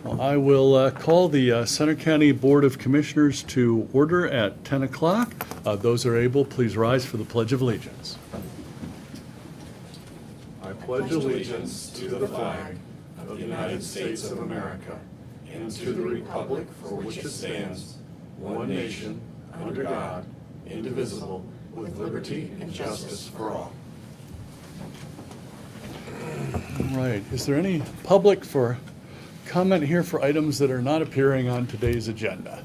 Well, I will call the Center County Board of Commissioners to order at 10 o'clock. Those are able, please rise for the Pledge of Allegiance. I pledge allegiance to the flag of the United States of America and to the republic for which it stands, one nation, under God, indivisible, with liberty and justice for all. All right, is there any public for comment here for items that are not appearing on today's agenda?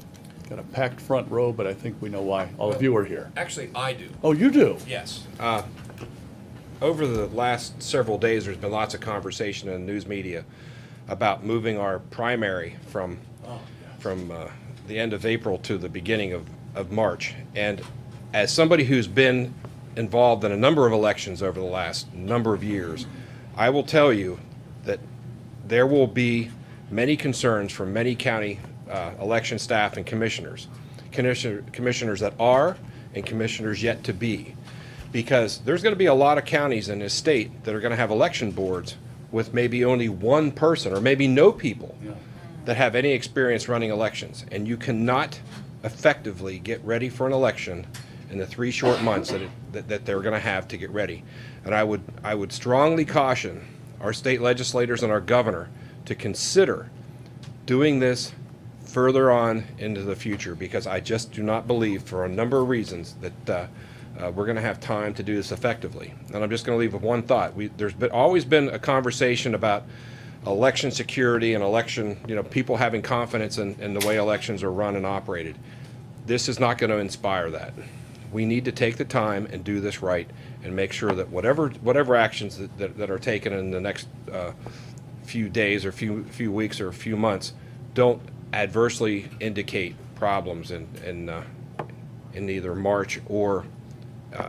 Got a packed front row, but I think we know why all of you are here. Actually, I do. Oh, you do? Yes. Over the last several days, there's been lots of conversation in the news media about moving our primary from the end of April to the beginning of March. And as somebody who's been involved in a number of elections over the last number of years, I will tell you that there will be many concerns from many county election staff and commissioners that are and commissioners yet to be, because there's going to be a lot of counties in this state that are going to have election boards with maybe only one person or maybe no people that have any experience running elections, and you cannot effectively get ready for an election in the 3 short months that they're going to have to get ready. And I would strongly caution our state legislators and our governor to consider doing this further on into the future, because I just do not believe, for a number of reasons, that we're going to have time to do this effectively. And I'm just going to leave with one thought. There's always been a conversation about election security and election, people having confidence in the way elections are run and operated. This is not going to inspire that. We need to take the time and do this right and make sure that whatever actions that are taken in the next few days or few weeks or few months don't adversely indicate problems in either March or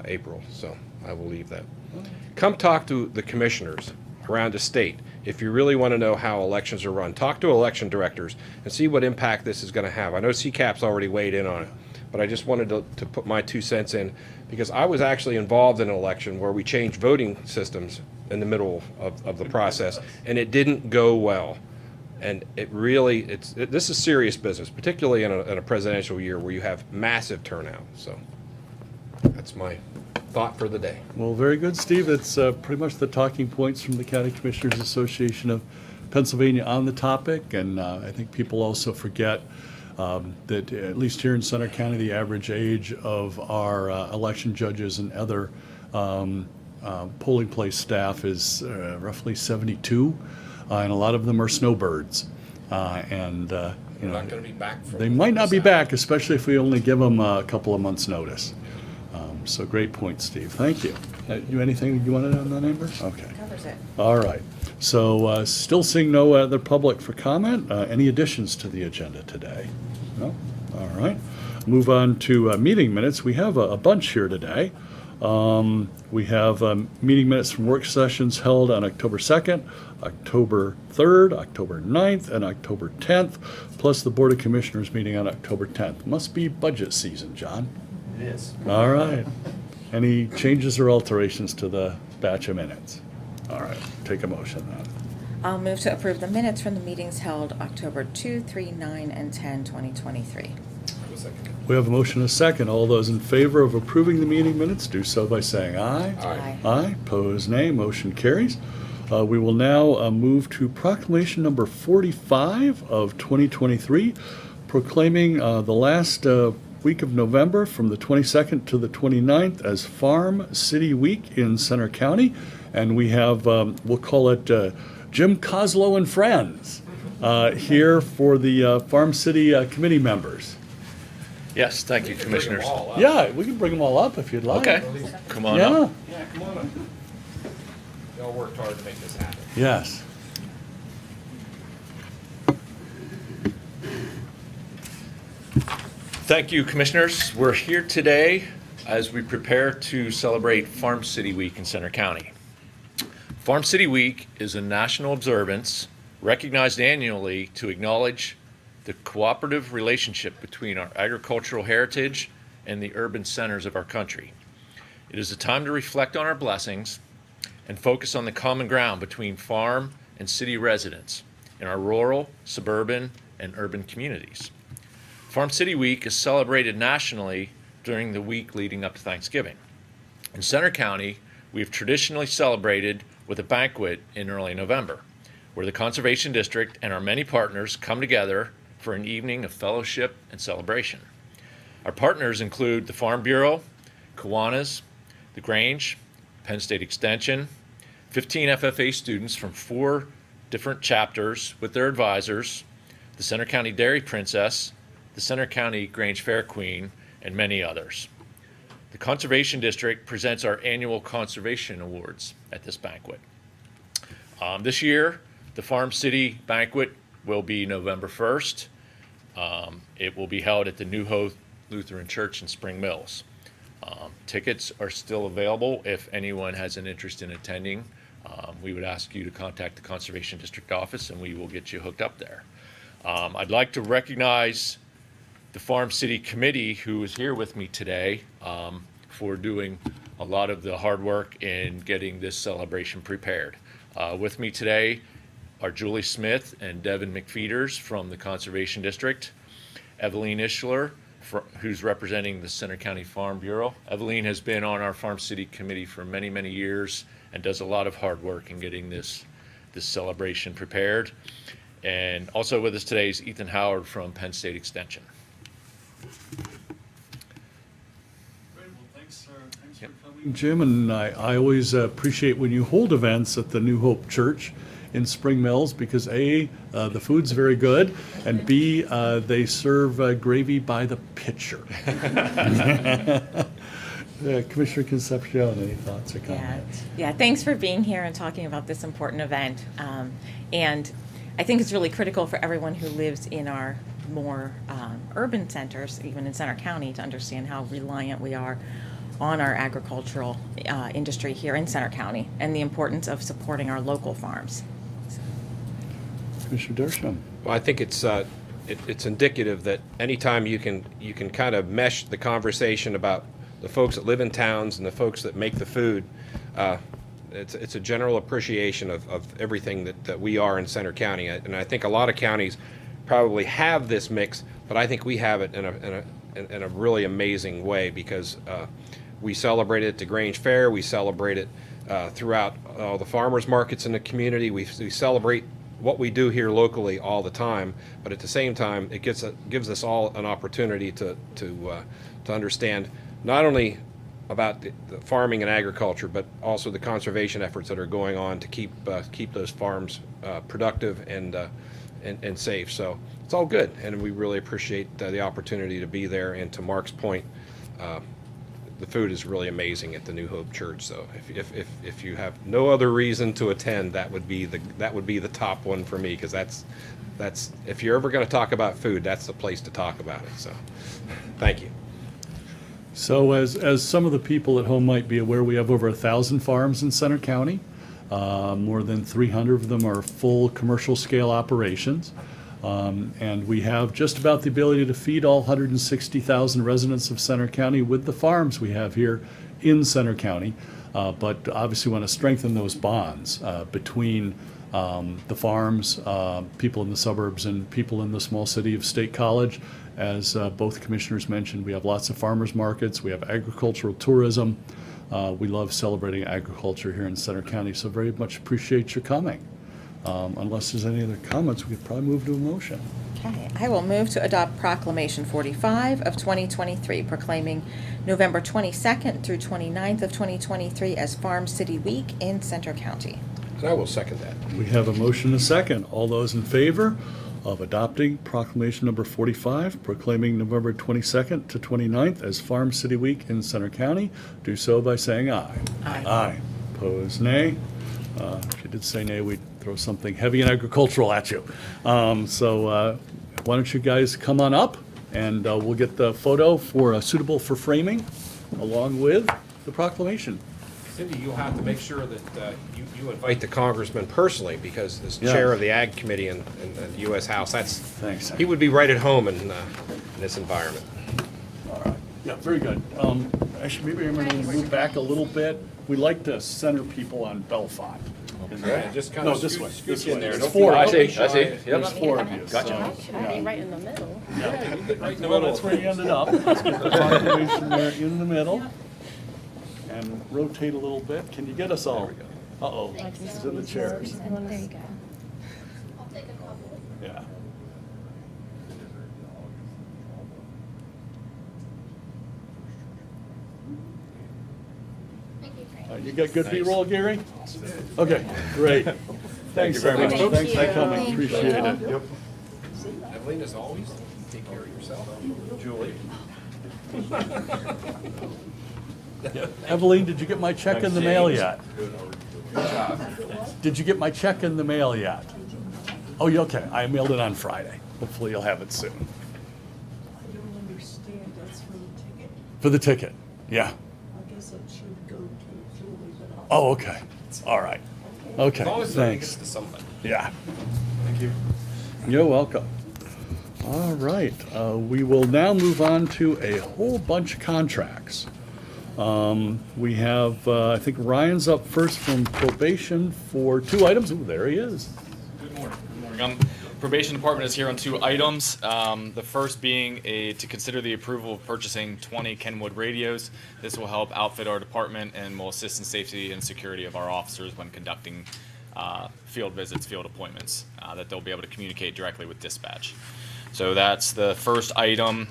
April. So I will leave that. Come talk to the commissioners around the state. If you really want to know how elections are run, talk to election directors and see what impact this is going to have. I know CCAP's already weighed in on it, but I just wanted to put my 2 cents in, because I was actually involved in an election where we changed voting systems in the middle of the process, and it didn't go well. And this is serious business, particularly in a presidential year where you have massive turnout. So that's my thought for the day. Well, very good, Steve. That's pretty much the talking points from the County Commissioners Association of Pennsylvania on the topic. And I think people also forget that at least here in Center County, the average age of our election judges and other polling place staff is roughly 72, and a lot of them are snowbirds. They're not going to be back. They might not be back, especially if we only give them a couple of months' notice. So great point, Steve. Thank you. You anything you wanted on that, Amber? Okay. Covers it. All right. So still seeing no other public for comment. Any additions to the agenda today? No? All right. Move on to meeting minutes. We have a bunch here today. We have meeting minutes from work sessions held on October 2nd, October 3rd, October 9th, and October 10th, plus the Board of Commissioners meeting on October 10th. Must be budget season, John. It is. All right. Any changes or alterations to the batch of minutes? All right. Take a motion then. I'll move to approve the minutes from the meetings held October 2, 3, 9, and 10, 2023. We have a motion and a second. All those in favor of approving the meeting minutes do so by saying aye. Aye. Aye. Pose nay. Motion carries. We will now move to Proclamation number 45 of 2023, proclaiming the last week of November from the 22nd to the 29th as Farm City Week in Center County. And we have, we'll call it Jim Coslow and Friends here for the Farm City committee members. Yes, thank you, Commissioners. Yeah, we can bring them all up if you'd like. Okay, come on up. Yeah, come on up. Y'all worked hard to make this happen. Yes. Thank you, Commissioners. We're here today as we prepare to celebrate Farm City Week in Center County. Farm City Week is a national observance recognized annually to acknowledge the cooperative relationship between our agricultural heritage and the urban centers of our country. It is a time to reflect on our blessings and focus on the common ground between farm and city residents in our rural, suburban, and urban communities. Farm City Week is celebrated nationally during the week leading up to Thanksgiving. In Center County, we've traditionally celebrated with a banquet in early November, where the Conservation District and our many partners come together for an evening of fellowship and celebration. Our partners include the Farm Bureau, Kiwanis, the Grange, Penn State Extension, 15 FFA students from 4 different chapters with their advisors, the Center County Dairy Princess, the Center County Grange Fair Queen, and many others. The Conservation District presents our annual Conservation Awards at this banquet. This year, the Farm City banquet will be November 1st. It will be held at the New Hope Lutheran Church in Spring Mills. Tickets are still available if anyone has an interest in attending. We would ask you to contact the Conservation District office and we will get you hooked up there. I'd like to recognize the Farm City Committee, who is here with me today, for doing a lot of the hard work in getting this celebration prepared. With me today are Julie Smith and Devin McFeeters from the Conservation District, Eveline Ishler, who's representing the Center County Farm Bureau. Eveline has been on our Farm City Committee for many, many years and does a lot of hard work in getting this celebration prepared. And also with us today is Ethan Howard from Penn State Extension. Thanks for coming, Jim, and I always appreciate when you hold events at the New Hope Church in Spring Mills because A, the food's very good, and B, they serve gravy by the pitcher. Commissioner Concepcion, any thoughts or comments? Yeah, thanks for being here and talking about this important event. And I think it's really critical for everyone who lives in our more urban centers, even in Center County, to understand how reliant we are on our agricultural industry here in Center County and the importance of supporting our local farms. Commissioner Dershowitz. Well, I think it's indicative that anytime you can kind of mesh the conversation about the folks that live in towns and the folks that make the food, it's a general appreciation of everything that we are in Center County. And I think a lot of counties probably have this mix, but I think we have it in a really amazing way because we celebrate it at the Grange Fair, we celebrate it throughout all the farmers markets in the community. We celebrate what we do here locally all the time, but at the same time, it gives us all an opportunity to understand not only about the farming and agriculture, but also the conservation efforts that are going on to keep those farms productive and safe. So it's all good, and we really appreciate the opportunity to be there. And to Mark's point, the food is really amazing at the New Hope Church. So if you have no other reason to attend, that would be the top one for me, because that's if you're ever going to talk about food, that's the place to talk about it. So thank you. So as some of the people at home might be aware, we have over 1,000 farms in Center County. More than 300 of them are full commercial scale operations. And we have just about the ability to feed all 160,000 residents of Center County with the farms we have here in Center County. But obviously want to strengthen those bonds between the farms, people in the suburbs, and people in the small city of State College. As both commissioners mentioned, we have lots of farmers markets, we have agricultural tourism. We love celebrating agriculture here in Center County, so very much appreciate your coming. Unless there's any other comments, we could probably move to a motion. Okay, I will move to adopt Proclamation 45 of 2023, proclaiming November 22nd through 29th of 2023 as Farm City Week in Center County. And I will second that. We have a motion and a second. All those in favor of adopting Proclamation number 45, proclaiming November 22nd to 29th as Farm City Week in Center County, do so by saying aye. Aye. Aye. Opposed, nay. If you did say nay, we'd throw something heavy and agricultural at you. So why don't you guys come on up, and we'll get the photo suitable for framing along with the proclamation. Cindy, you'll have to make sure that you invite the congressman personally, because as Yeah. chair of the Ag Committee in the U.S. House, Thanks. he would be right at home in this environment. All right. Yeah, very good. Actually, maybe I'm going to move back a little bit. We like to center people on Bellefonte. Just kind No, of this way, this way. there. There's Don't four. be- I see. There's Yep. four of you. Gotcha. Should I be right in the middle? Right in the Well, middle. that's where you ended up. Let's get the proclamation there in the middle. And rotate a little bit. Can you get us all? Uh-oh, it's in the chairs. There you go. Yeah. You got good B-roll, Gary? Okay, great. Thanks very much. everyone. Thanks for coming, Thank appreciate you. it. Yep. Evelyn, as always, take care of yourself. Julie. Evelyn, did you get my check in the mail yet? Did you get my check in the mail yet? Oh, you okay, I mailed it on Friday. Hopefully you'll have it soon. I don't understand, that's for the ticket. For the ticket, yeah. I guess it should go to Julie, but I'll. Oh, okay, all right. Okay, As long as it thanks. gets to somebody. Yeah, Thank you. you're welcome. All right, we will now move on to a whole bunch of contracts. We have, I think Ryan's up first from probation for 2 items. Ooh, there he is. Good morning. Good morning. Probation Department is here on 2 items. The first being to consider the approval of purchasing 20 Kenwood radios. This will help outfit our department and will assist in safety and security of our officers when conducting field visits, field appointments, that they'll be able to communicate directly with dispatch. So that's the first item.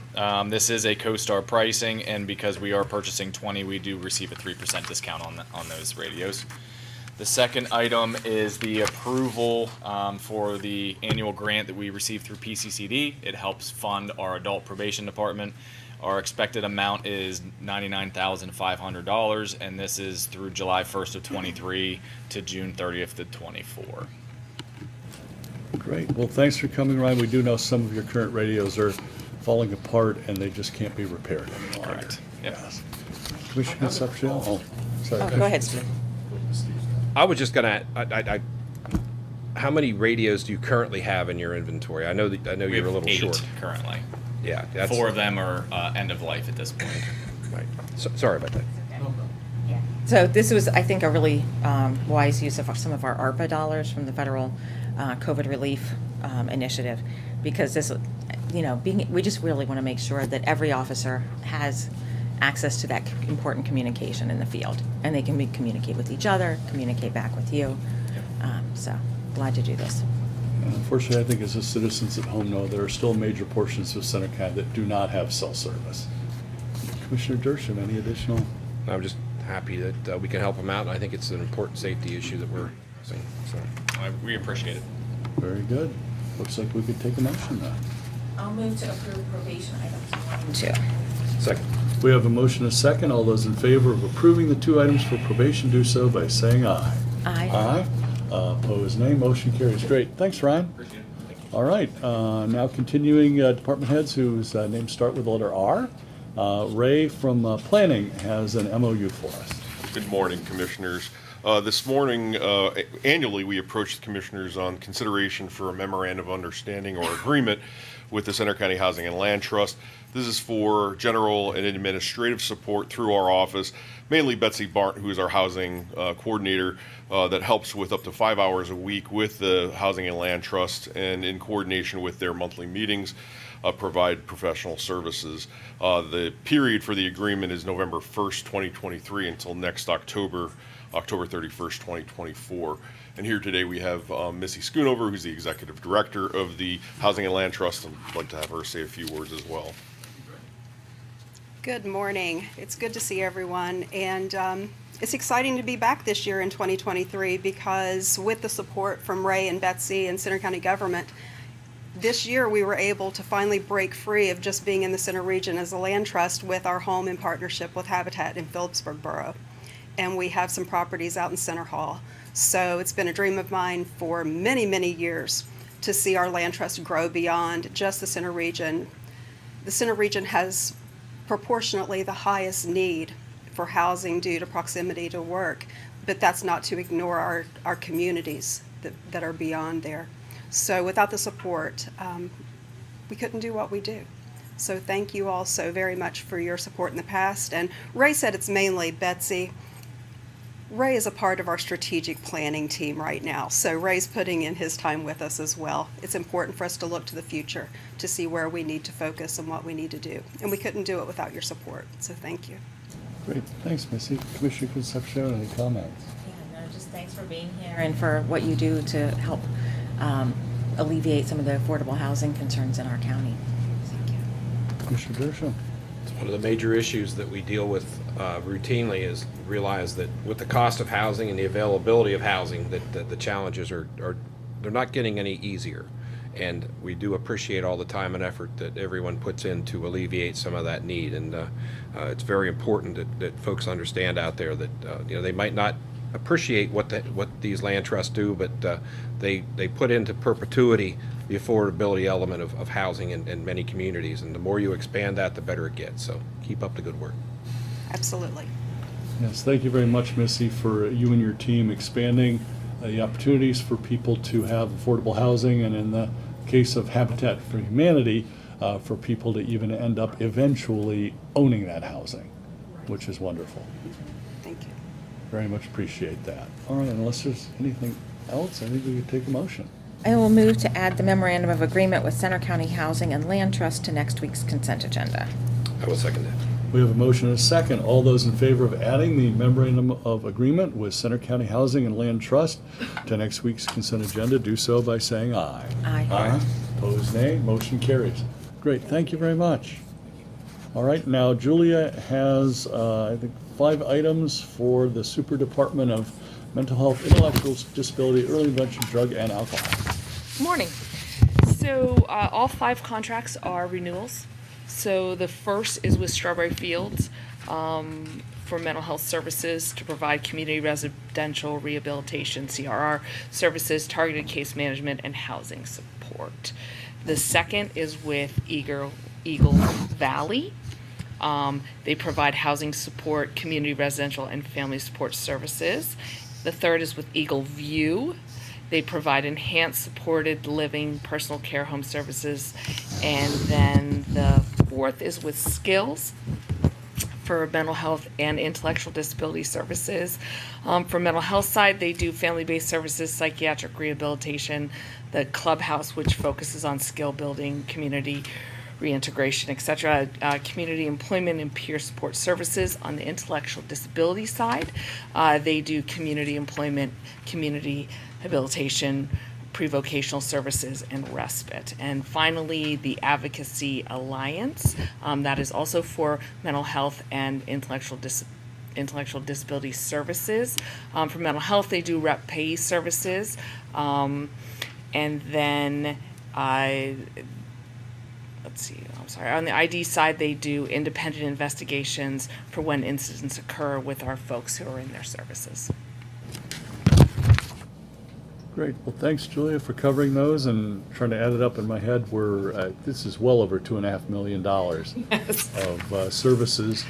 This is a CoStar pricing, and because we are purchasing 20, we do receive a 3% discount on those radios. The second item is the approval for the annual grant that we receive through PCCD. It helps fund our adult probation department. Our expected amount is $99,500, and this is through July 1st of 23 to June 30th of 24. Great, well, thanks for coming, Ryan. We do know some of your current radios are falling apart and they just can't be repaired any longer. Correct. Yep. Yes. Commissioner Concepcion? Oh, sorry. Oh, go ahead, Steve. I was just gonna, how many radios do you currently have in your inventory? I know We you're a have little 8 short. currently. Yeah, that's. 4 of them are end of life at this point. Right. Sorry about that. So this was, I think, a really wise use of some of our ARPA dollars from the federal COVID relief initiative, because this, we just really want to make sure that every officer has access to that important communication in the field, and they can communicate with each other, communicate back with you. So glad to do this. Unfortunately, I think as the citizens at home know, there are still major portions of Center County that do not have cell service. Commissioner Dershowitz, any additional? I'm just happy that we can help them out, and I think it's an important safety issue that we're seeing, so. We appreciate it. Very good. Looks like we could take a motion now. I'll move to approve probation items 1 and 2. Second. We have a motion and a second. All those in favor of approving the 2 items for probation do so by saying aye. Aye. Aye. Opposed, nay. Motion carries. Great. Thanks, Ryan. Appreciate it. Thank you. All right, now continuing department heads whose names start with the letter R. Ray from Planning has an MOU for us. Good morning, Commissioners. This morning, annually, we approach the Commissioners on consideration for a memorandum of understanding or agreement with the Center County Housing and Land Trust. This is for general and administrative support through our office, mainly Betsy Barton, who is our housing coordinator, that helps with up to 5 hours a week with the Housing and Land Trust, and in coordination with their monthly meetings, provide professional services. The period for the agreement is November 1st, 2023 until next October 31st, 2024. And here today we have Missy Schoonover, who's the Executive Director of the Housing and Land Trust, and I'd like to have her say a few words as well. Good morning. It's good to see everyone, and it's exciting to be back this year in 2023 because with the support from Ray and Betsy and Center County government, this year we were able to finally break free of just being in the Center region as a land trust with our home in partnership with Habitat in Phillipsburg Borough. And we have some properties out in Center Hall. So it's been a dream of mine for many, many years to see our land trust grow beyond just the Center region. The Center region has proportionately the highest need for housing due to proximity to work, but that's not to ignore our communities that are beyond there. So without the support, we couldn't do what we do. So thank you all so very much for your support in the past. And Ray said it's mainly Betsy. Ray is a part of our strategic planning team right now, so Ray's putting in his time with us as well. It's important for us to look to the future to see where we need to focus and what we need to do. And we couldn't do it without your support, so thank you. Great, thanks, Missy. Commissioner Concepcion, any comments? Yeah, no, just thanks for being here and for what you do to help alleviate some of the affordable housing concerns in our county. Thank you. Commissioner Dershowitz? One of the major issues that we deal with routinely is realize that with the cost of housing and the availability of housing, that the challenges are they're not getting any easier. And we do appreciate all the time and effort that everyone puts in to alleviate some of that need. And it's very important that folks understand out there that they might not appreciate what these land trusts do, but they put into perpetuity the affordability element of housing in many communities. And the more you expand that, the better it gets. So keep up the good work. Absolutely. Yes, thank you very much, Missy, for you and your team expanding the opportunities for people to have affordable housing, and in the case of Habitat for Humanity, for people to even end up eventually owning that housing, which is wonderful. Thank you. Very much appreciate that. All right, unless there's anything else, I think we could take a motion. I will move to add the memorandum of agreement with Center County Housing and Land Trust to next week's consent agenda. I will second that. We have a motion and a second. All those in favor of adding the memorandum of agreement with Center County Housing and Land Trust to next week's consent agenda, do so by saying aye. Aye. Aye. Opposed, nay. Motion carries. Great, thank you very much. All right, now Julia has, I think, 5 items for the Super Department of Mental Health, Intellectual Disability, Early Intervention, Drug, and Alcohol. Morning. So all 5 contracts are renewals. So the first is with Strawberry Fields for mental health services to provide community residential rehabilitation, CRR, services, targeted case management, and housing support. The second is with Eagle Valley. They provide housing support, community residential, and family support services. The third is with Eagle View. They provide enhanced supported living, personal care home services. And then the fourth is with Skills for mental health and intellectual disability services. For mental health side, they do family-based services, psychiatric rehabilitation, the Clubhouse, which focuses on skill building, community reintegration, etc. Community employment and peer support services. On the intellectual disability side, they do community employment, community habilitation, pre-vocational services, and respite. And finally, the Advocacy Alliance, that is also for mental health and intellectual disability services. For mental health, they do rep pay services. And then let's see, I'm sorry, on the ID side, they do independent investigations for when incidents occur with our folks who are in their services. Great. Well, thanks, Julia, for covering those and trying to add it up in my head. This is well over $2.5 million of services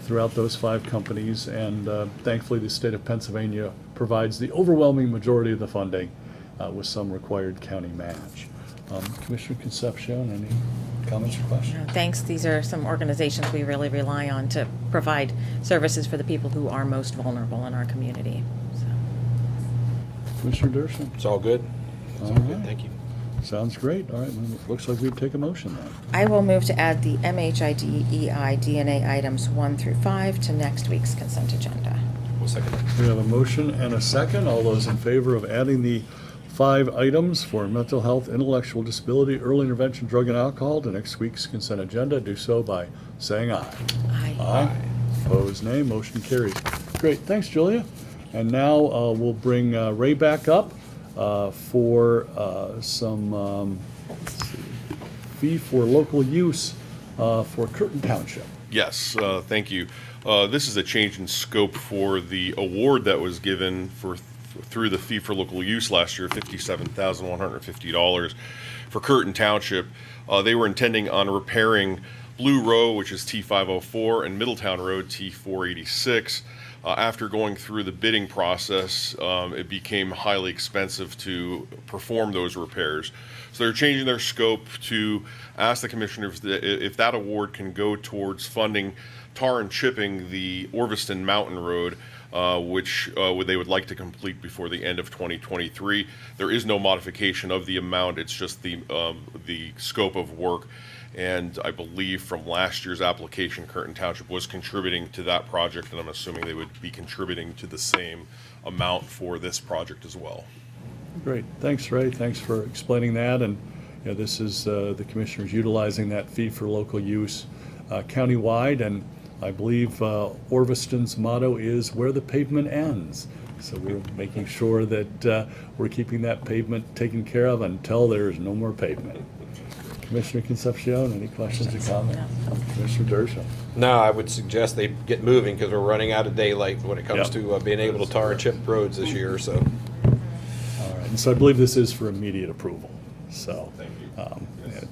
throughout those 5 companies. And thankfully, the state of Pennsylvania provides the overwhelming majority of the funding with some required county match. Commissioner Concepcion, any comments or questions? No, thanks. These are some organizations we really rely on to provide services for the people who are most vulnerable in our community. So. Commissioner Dershowitz? It's all good. It's all All good. right. Thank you. Sounds great. All right, well, it looks like we'd take a motion then. I will move to add the MHIDEI DNA items 1 through 5 to next week's consent agenda. We'll second that. We have a motion and a second. All those in favor of adding the 5 items for mental health, intellectual disability, early intervention, drug, and alcohol to next week's consent agenda, do so by saying aye. Aye. Aye. Opposed, nay. Motion carries. Great. Thanks, Julia. And now we'll bring Ray back up for some let's see, fee for local use for Curtin Township. Yes, thank you. This is a change in scope for the award that was given through the fee for local use last year, $57,150 for Curtin Township. They were intending on repairing Blue Row, which is T504, and Middletown Road, T486. After going through the bidding process, it became highly expensive to perform those repairs. So they're changing their scope to ask the commissioners if that award can go towards funding tar and chipping the Orviston Mountain Road which they would like to complete before the end of 2023. There is no modification of the amount, it's just the scope of work. And I believe from last year's application, Curtin Township was contributing to that project, and I'm assuming they would be contributing to the same amount for this project as well. Great. Thanks, Ray. Thanks for explaining that. And this is the commissioners utilizing that fee for local use countywide. And I believe Orviston's motto is where the pavement ends. So we're making sure that we're keeping that pavement taken care of until there is no more pavement. Commissioner Concepcion, any questions or comments? No. Commissioner Dershowitz? No, I would suggest they get moving because we're running out of daylight when it comes Yep. to being able to tar and chip roads this year, so. All right, and so I believe this is for immediate approval. So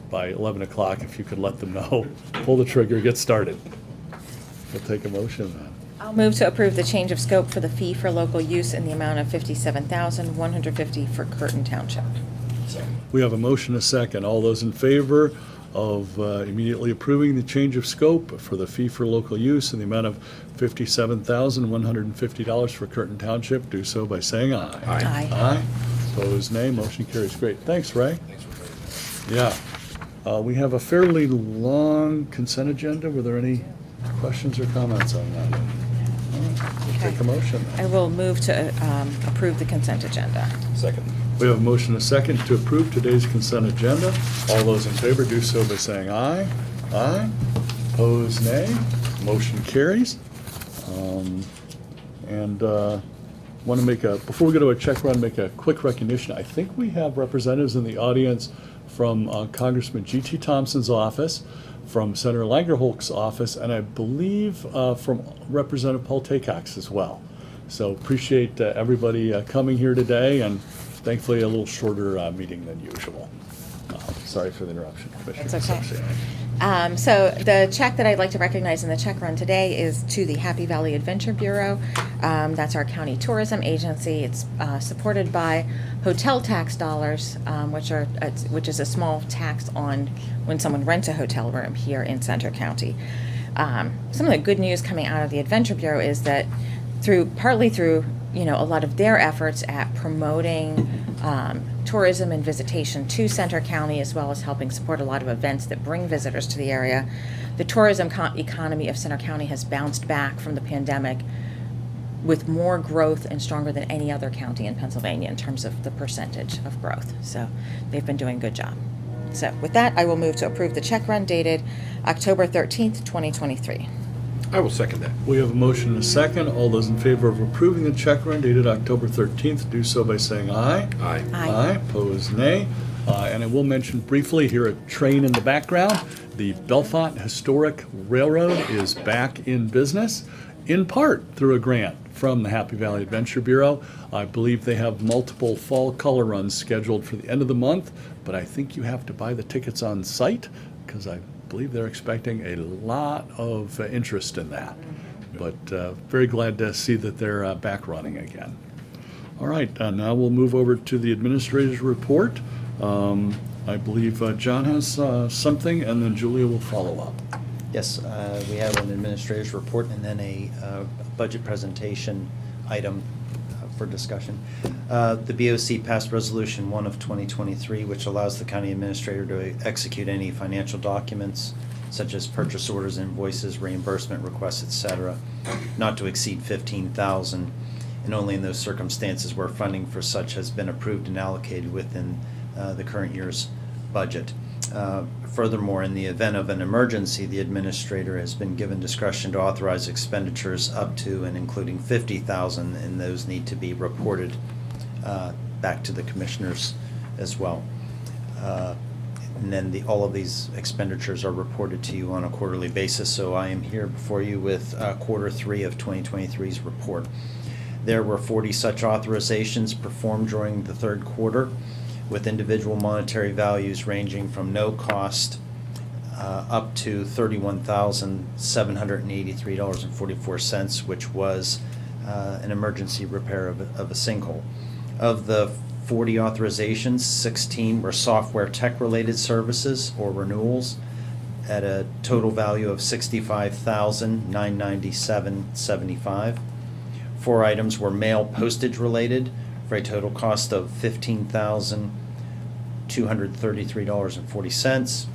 by 11 o'clock, if you could let them know, pull the trigger, get started. We'll take a motion then. I'll move to approve the change of scope for the fee for local use in the amount of $57,150 for Curtin Township. We have a motion, a second. All those in favor of immediately approving the change of scope for the fee for local use in the amount of $57,150 for Curtin Township, do so by saying aye. Aye. Aye. Opposed, nay. Motion carries. Great. Thanks, Ray. Yeah. We have a fairly long consent agenda. Were there any questions or comments on that? All right, we'll take a motion. I will move to approve the consent agenda. Second. We have a motion, a second, to approve today's consent agenda. All those in favor do so by saying aye. Aye. Opposed, nay. Motion carries. Want to make before we go to a check run, make a quick recognition. I think we have representatives in the audience from Congressman G.T. Thompson's office, from Senator Langerholt's office, and I believe from Representative Paul Taycox as well. So appreciate everybody coming here today, and thankfully a little shorter meeting than usual. Sorry for the interruption, Commissioner. That's okay. Concepcion. So the check that I'd like to recognize in the check run today is to the Happy Valley Adventure Bureau. That's our county tourism agency. It's supported by hotel tax dollars, which is a small tax on when someone rents a hotel room here in Center County. Some of the good news coming out of the Adventure Bureau is that partly through a lot of their efforts at promoting tourism and visitation to Center County, as well as helping support a lot of events that bring visitors to the area, the tourism economy of Center County has bounced back from the pandemic with more growth and stronger than any other county in Pennsylvania in terms of the percentage of growth. So they've been doing a good job. So with that, I will move to approve the check run dated October 13th, 2023. I will second that. We have a motion and a second. All those in favor of approving the check run dated October 13th, do so by saying aye. Aye. Aye. Opposed, nay. And I will mention briefly here a train in the background. The Bellefonte Historic Railroad is back in business, in part through a grant from the Happy Valley Adventure Bureau. I believe they have multiple fall color runs scheduled for the end of the month, but I think you have to buy the tickets on site because I believe they're expecting a lot of interest in that. But very glad to see that they're back running again. All right, now we'll move over to the administrator's report. I believe John has something, and then Julia will follow up. Yes, we have an administrator's report and then a budget presentation item for discussion. The BOC passed Resolution 1 of 2023, which allows the county administrator to execute any financial documents such as purchase orders, invoices, reimbursement requests, etc., not to exceed $15,000, and only in those circumstances where funding for such has been approved and allocated within the current year's budget. Furthermore, in the event of an emergency, the administrator has been given discretion to authorize expenditures up to and including $50,000, and those need to be reported back to the commissioners as well. And then all of these expenditures are reported to you on a quarterly basis. So I am here before you with quarter 3 of 2023's report. There were 40 such authorizations performed during the third quarter, with individual monetary values ranging from no cost up to $31,783.44, which was an emergency repair of a sinkhole. Of the 40 authorizations, 16 were software tech-related services or renewals at a total value of $65,997.75. 4 items were mail postage related for a total cost of $15,233.40.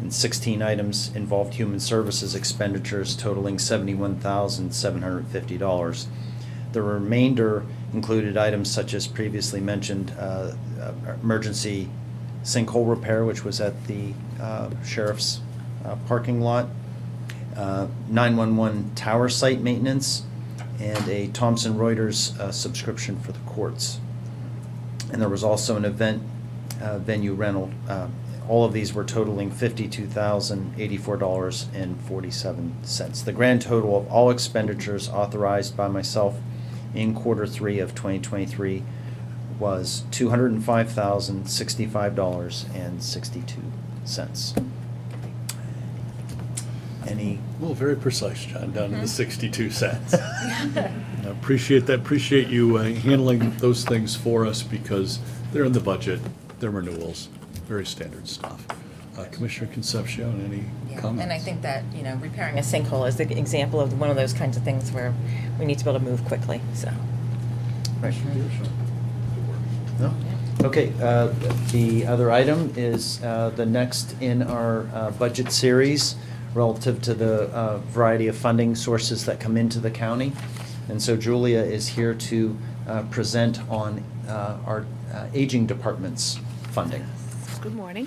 And 16 items involved human services expenditures totaling $71,750. The remainder included items such as previously mentioned emergency sinkhole repair, which was at the sheriff's parking lot, 911 tower site maintenance, and a Thomson Reuters subscription for the courts. And there was also an event venue rental. All of these were totaling $52,084.47. The grand total of all expenditures authorized by myself in Q3 of 2023 was $205,065.62. Any? Well, very precise, John, down to the 62 cents. I appreciate that. Appreciate you handling those things for us because they're in the budget, they're renewals, very standard stuff. Commissioner Concepcion, any comments? And I think that, repairing a sinkhole is the example of one of those kinds of things where we need to be able to move quickly, so. Right. No? Okay, the other item is the next in our budget series relative to the variety of funding sources that come into the county. And so Julia is here to present on our aging department's funding. Good morning.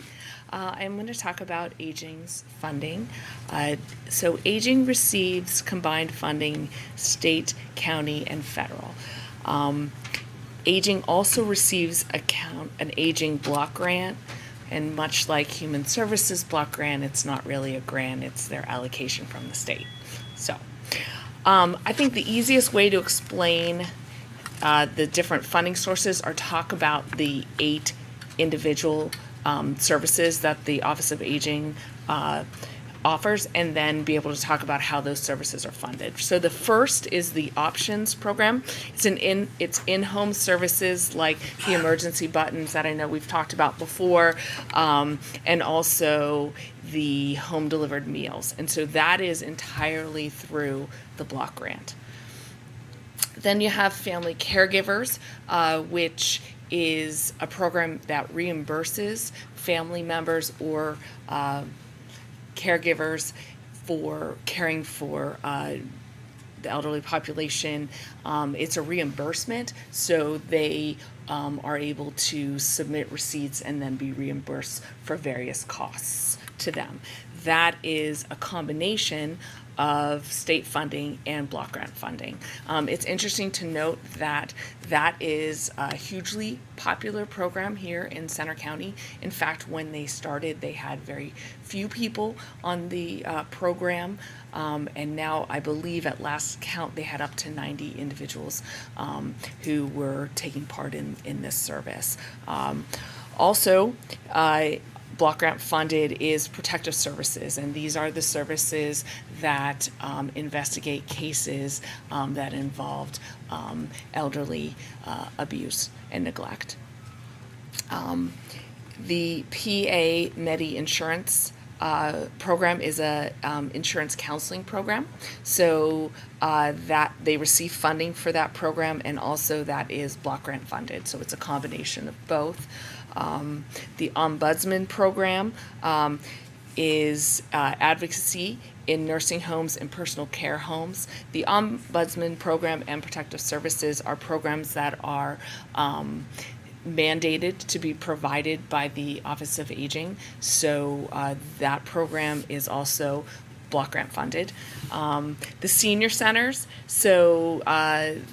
I'm going to talk about aging's funding. So aging receives combined funding, state, county, and federal. Aging also receives an aging block grant, and much like Human Services block grant, it's not really a grant, it's their allocation from the state. So I think the easiest way to explain the different funding sources are talk about the 8 individual services that the Office of Aging offers, and then be able to talk about how those services are funded. So the first is the options program. It's in-home services like the emergency buttons that I know we've talked about before, and also the home delivered meals. And so that is entirely through the block grant. Then you have family caregivers, which is a program that reimburses family members or caregivers for caring for the elderly population. It's a reimbursement, so they are able to submit receipts and then be reimbursed for various costs to them. That is a combination of state funding and block grant funding. It's interesting to note that that is a hugely popular program here in Center County. In fact, when they started, they had very few people on the program, and now I believe at last count they had up to 90 individuals who were taking part in this service. Also, block grant funded is protective services, and these are the services that investigate cases that involved elderly abuse and neglect. The PA Medi Insurance program is a insurance counseling program, so that they receive funding for that program, and also that is block grant funded, so it's a combination of both. The Ombudsman program is advocacy in nursing homes and personal care homes. The Ombudsman program and protective services are programs that are mandated to be provided by the Office of Aging, so that program is also block grant funded. The senior centers, so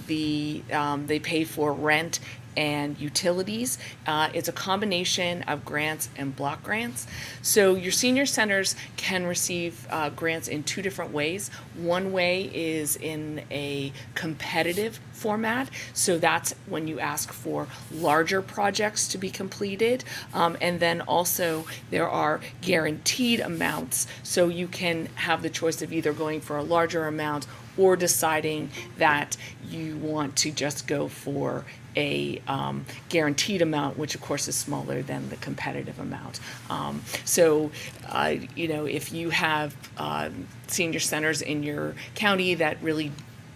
they pay for rent and utilities. It's a combination of grants and block grants. So your senior centers can receive grants in 2 different ways. One way is in a competitive format, so that's when you ask for larger projects to be completed, and then also there are guaranteed amounts, so you can have the choice of either going for a larger amount or deciding that you want to just go for a guaranteed amount, which of course is smaller than the competitive amount. If you have senior centers in your county that really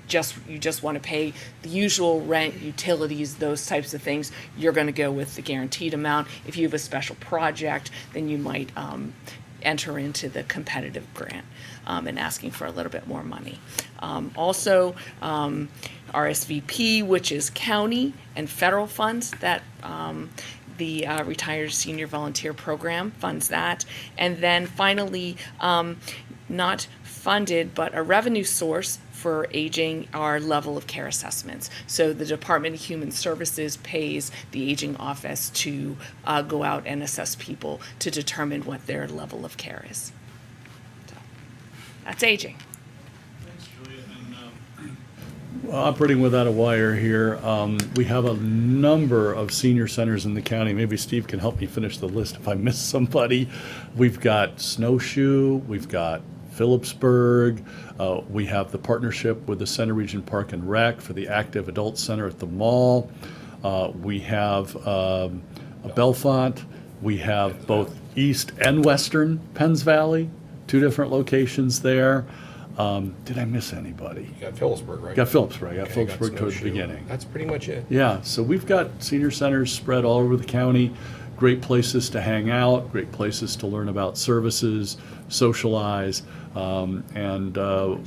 you just want to pay the usual rent, utilities, those types of things, you're going to go with the guaranteed amount. If you have a special project, then you might enter into the competitive grant and asking for a little bit more money. Also, RSVP, which is county and federal funds that the Retired Senior Volunteer Program funds that. And then finally, not funded, but a revenue source for aging are level of care assessments. So the Department of Human Services pays the aging office to go out and assess people to determine what their level of care is. So that's aging. Operating without a wire here, we have a number of senior centers in the county. Maybe Steve can help me finish the list if I miss somebody. We've got Snowshoe, we've got Phillipsburg, we have the partnership with the Center Region Park and Rec for the Active Adult Center at the mall. We have Bellefonte, we have both East and Western Penns Valley, 2 different locations there. Did I miss anybody? You got Phillipsburg, right? Got Phillipsburg. I got Okay, Phillipsburg towards the Snowshoe. beginning. That's pretty much it. Yeah, so we've got senior centers spread all over the county. Great places to hang out, great places to learn about services, socialize, and go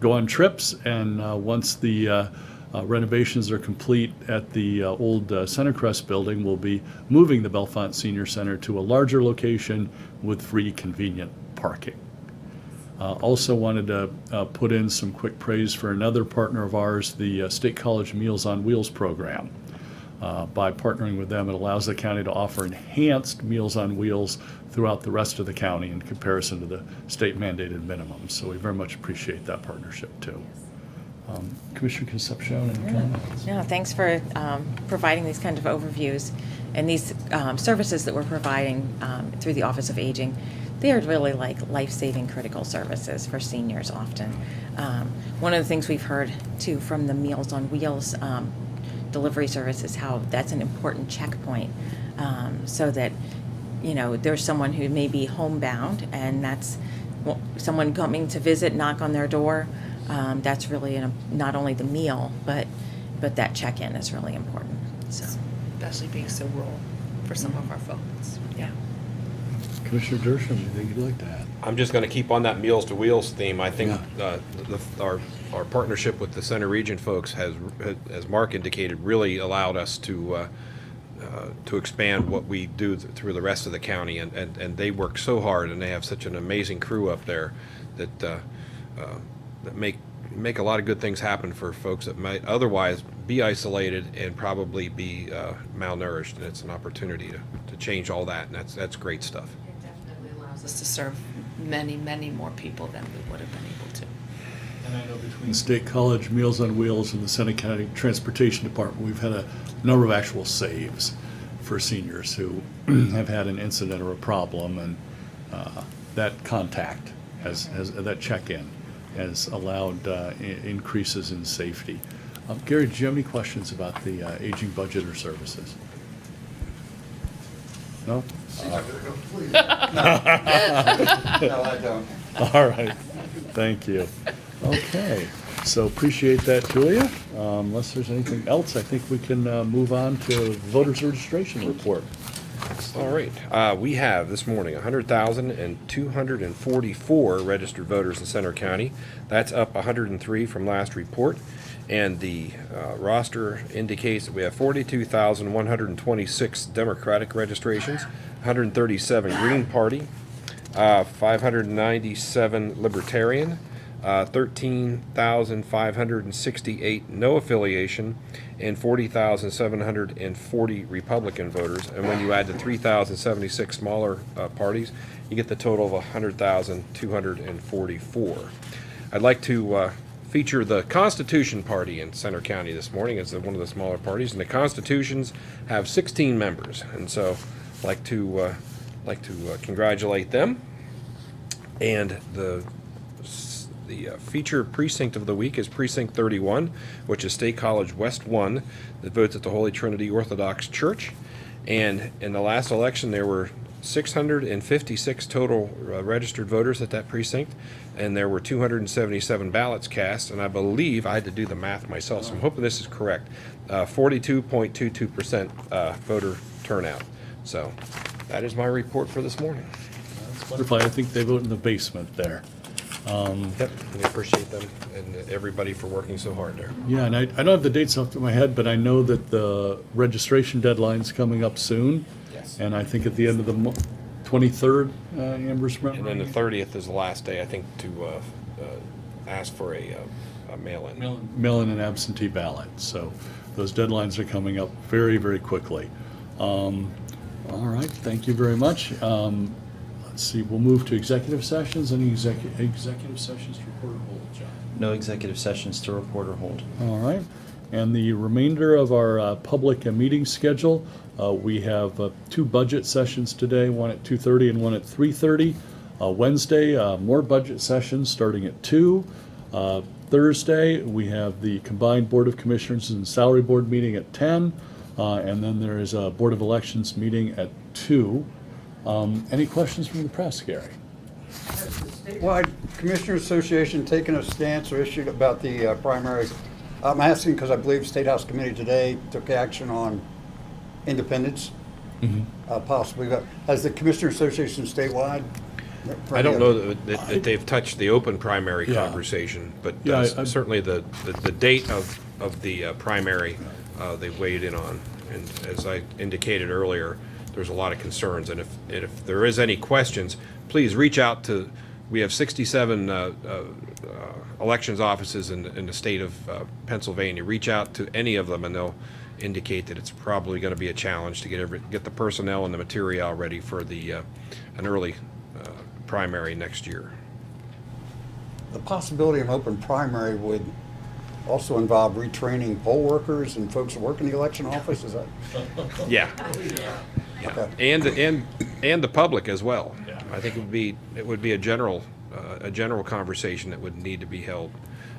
on trips. And once the renovations are complete at the old Centercrest building, we'll be moving the Bellefonte Senior Center to a larger location with free, convenient parking. Also wanted to put in some quick praise for another partner of ours, the State College Meals on Wheels program. By partnering with them, it allows the county to offer enhanced Meals on Wheels throughout the rest of the county in comparison to the state mandated minimums. So we very much appreciate that partnership too. Commissioner Concepcion, any comments? No, thanks for providing these kind of overviews. And these services that we're providing through the Office of Aging, they are really like life-saving critical services for seniors often. One of the things we've heard too from the Meals on Wheels delivery service is how that's an important checkpoint, so that, you know, there's someone who may be homebound and that's someone coming to visit, knock on their door. That's really not only the meal, but that check-in is really important. So, Especially being so rural for some of our folks. yeah. Commissioner Dershowitz, anything you'd like to add? I'm just going to keep on that Meals to Wheels theme. I think our partnership with the Center Region folks has, as Mark indicated, really allowed us to expand what we do through the rest of the county, and they work so hard, and they have such an amazing crew up there that make a lot of good things happen for folks that might otherwise be isolated and probably be malnourished, and it's an opportunity to change all that, and that's great stuff. It definitely allows us to serve many, many more people than we would have been able to. And I know between State College, Meals on Wheels, and the Senate County Transportation Department, we've had a number of actual saves for seniors who have had an incident or a problem, and that contact that check-in has allowed increases in safety. Gary, do you have any questions about the aging budget or services? No? No, I don't. All right, thank you. Okay, so appreciate that, Julia. Unless there's anything else, I think we can move on to voters registration report. All right. We have this morning 100,244 registered voters in Center County. That's up 103 from last report. And the roster indicates that we have 42,126 Democratic registrations, 137 Green Party, 597 Libertarian, 13,568 no affiliation, and 40,740 Republican voters. And when you add the 3,076 smaller parties, you get the total of 100,244. I'd like to feature the Constitution Party in Center County this morning. It's one of the smaller parties, and the Constitutions have 16 members, and so I'd like to congratulate them. And the feature precinct of the week is Precinct 31, which is State College West 1, that votes at the Holy Trinity Orthodox Church. And in the last election, there were 656 total registered voters at that precinct, and there were 277 ballots cast, and I believe, I had to do the math myself, so I'm hoping this is correct, 42.22% voter turnout. So that is my report for this morning. Wonderful. I think they vote in the basement there. Yep, we appreciate them and everybody for working so hard there. Yeah, and I don't have the dates off the top of my head, but I know that the registration deadline's coming up soon. Yes. And I think at the end of the 23rd, Amber's And then remembering. the 30th is the last day, I think, to ask for a mail-in. Mail-in and absentee ballot. So those deadlines are coming up very, very quickly. All right, thank you very much. Let's see, we'll move to executive sessions. Any executive sessions to report or hold, John? No executive sessions to report or hold. All right. And the remainder of our public meeting schedule, we have 2 budget sessions today, one at 2:30 and one at 3:30. Wednesday, more budget sessions starting at 2. Thursday, we have the combined Board of Commissioners and Salary Board meeting at 10. And then there is a Board of Elections meeting at 2. Any questions from the press, Gary? Statewide Commissioner Association taking a stance or issue about the primaries. I'm asking because I believe State House Committee today took action on independence, possibly. Has the Commissioner Association statewide? I don't know that they've touched the open primary Yeah. conversation, but Yeah, certainly the date of the primary, they weighed in on. And as I indicated earlier, there's a lot of concerns, and if there is any questions, please reach out to, we have 67 elections offices in the state of Pennsylvania. Reach out to any of them and they'll indicate that it's probably going to be a challenge to get the personnel and the material ready for an early primary next year. The possibility of open primary would also involve retraining poll workers and folks who work in the election office, is that? Yeah. Okay. And the public as well. Yeah. I think it would be a general conversation that would need to be held.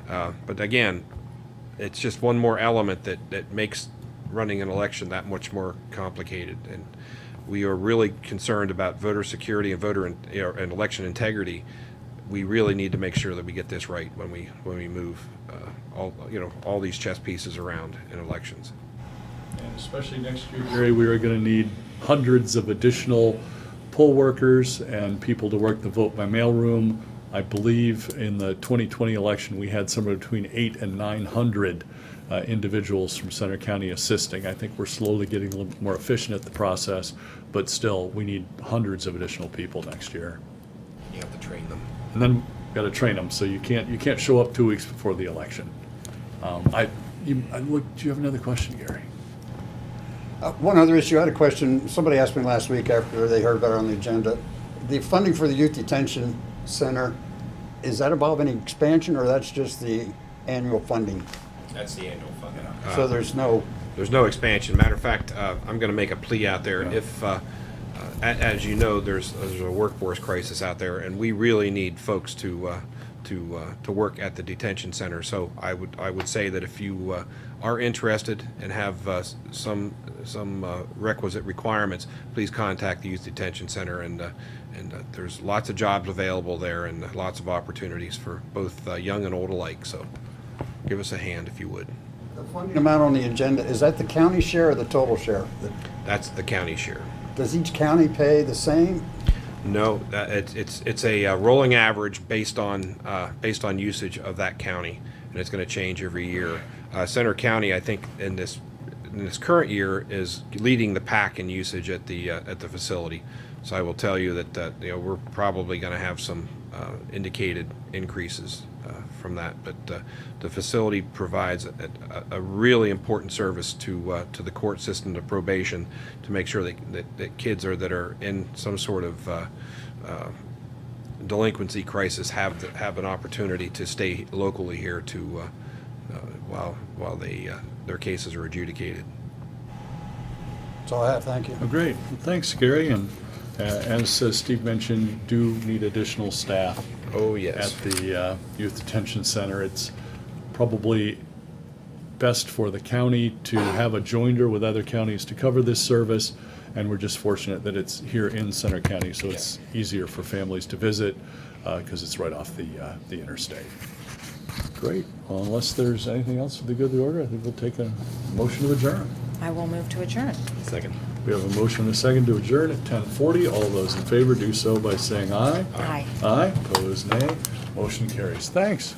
But again, it's just one more element that makes running an election that much more complicated. And we are really concerned about voter security and and election integrity. We really need to make sure that we get this right when we move all these chess pieces around in elections. And especially next year, Gary, we are going to need hundreds of additional poll workers and people to work the vote by mail room. I believe in the 2020 election, we had somewhere between 800 and 900 individuals from Center County assisting. I think we're slowly getting a little more efficient at the process, but still, we need hundreds of additional people next year. You have to train them. And then we've got to train them, so you can't show up 2 weeks before the election. Do you have another question, Gary? One other issue, I had a question. Somebody asked me last week after they heard about it on the agenda. The funding for the Youth Detention Center, is that involve any expansion or that's just the annual funding? That's the annual funding. So there's no, There's no expansion. Matter of fact, I'm going to make a plea out there. Yeah. If, as you know, there's a workforce crisis out there, and we really need folks to work at the detention center. So I would say that if you are interested and have some requisite requirements, please contact the Youth Detention Center. And there's lots of jobs available there and lots of opportunities for both young and old alike. So give us a hand if you would. the funding amount on the agenda, is that the county share or the total share? That's the county share. Does each county pay the same? No, it's a rolling average based on usage of that county, and it's going to change every year. Center County, I think, in this current year, is leading the pack in usage at the facility. So I will tell you that we're probably going to have some indicated increases from that. But the facility provides a really important service to the court system, to probation, to make sure that kids that are in some sort of delinquency crisis have an opportunity to stay locally here to while their cases are adjudicated. That's all I have, thank you. Oh, great. Well, thanks, Gary. And as Steve mentioned, do need additional staff Oh, yes. at the Youth Detention Center. It's probably best for the county to have a joinder with other counties to cover this service, and we're just fortunate that it's here in Center County, so it's easier for families to visit because it's right off the interstate. Great. Well, unless there's anything else for the good of the order, I think we'll take a motion to adjourn. I will move to adjourn. Second. We have a motion and a second to adjourn at 10:40. All those in favor do so by saying aye. Aye. Aye. Opposed, nay. Motion carries. Thanks.